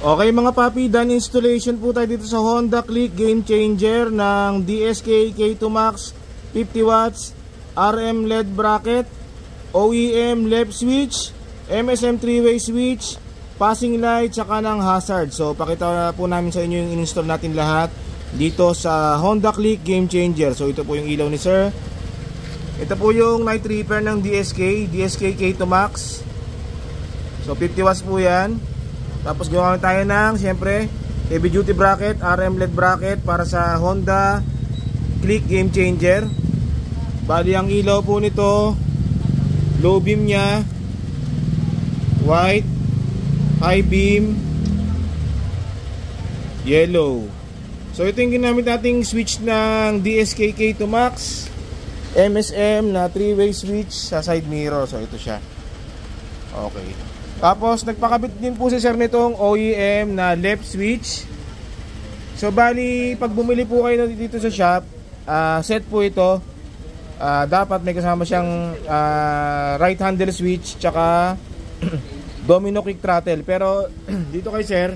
Okay mga papi, done installation po tayo dito sa Honda Click Game Changer ng DSK K2 Max 50 watts RM LED bracket, OEM left switch, MSM 3-way switch, passing light, tsaka ng hazard. So pakita po namin sa inyo yung in-install natin lahat dito sa Honda Click Game Changer. So ito po yung ilaw ni sir. Ito po yung night repair ng DSK K2 Max. So 50 watts po yan. Tapos gawin tayo ng siyempre heavy duty bracket, RM LED bracket para sa Honda Click Game Changer. Bali ang ilaw po nito, low beam nya, white, high beam, yellow. So ito yung ginamit nating switch ng DSK K2 Max, MSM na 3-way switch sa side mirror. So ito siya. Okay. Tapos nagpakabit din po si sir nitong OEM na left switch. So bali pag bumili po kayo dito sa shop, set po ito. Dapat may kasama siyang right handle switch tsaka domino quick throttle. Pero dito kay sir,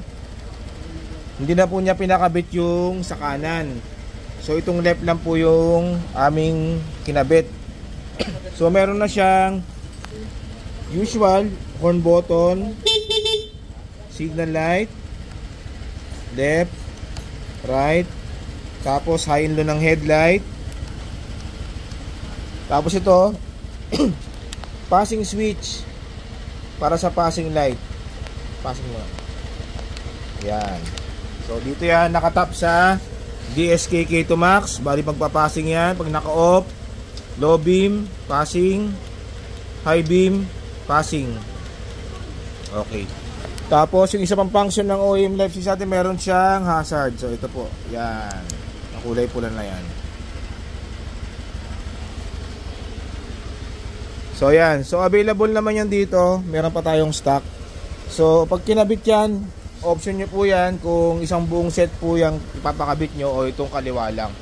hindi na po niya pinakabit yung sa kanan. So itong left lang po yung aming kinabit. So meron na siyang usual horn button, signal light, left, right, tapos high and low ng headlight. Tapos ito passing switch para sa passing light. Passing mo. Yan. So dito yan nakatap sa DSK K2 Max. Bali pagpapassing yan, pag naka-off, low beam, passing, high beam, passing. Okay. Tapos yung isa pang function ng OEM left switch natin, meron siyang hazard. So ito po, yan. Ang kulay pula na yan. So yan. So available naman yan dito. Meron pa tayong stock. So pag kinabit yan, option nyo po yan kung isang buong set po yung ipapakabit nyo o itong kaliwa lang.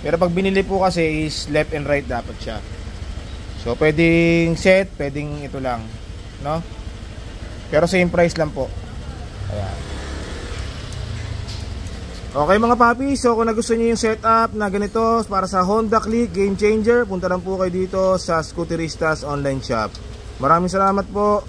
Pero pag binili po kasi is left and right dapat siya. So pwedeng set, pwedeng ito lang, no? Pero same price lang po. Ayan. Okay mga papi, so kung nagustuhan niyo yung setup na ganito para sa Honda Click Game Changer, punta lang po kayo dito sa Scooteristas online shop. Maraming salamat po.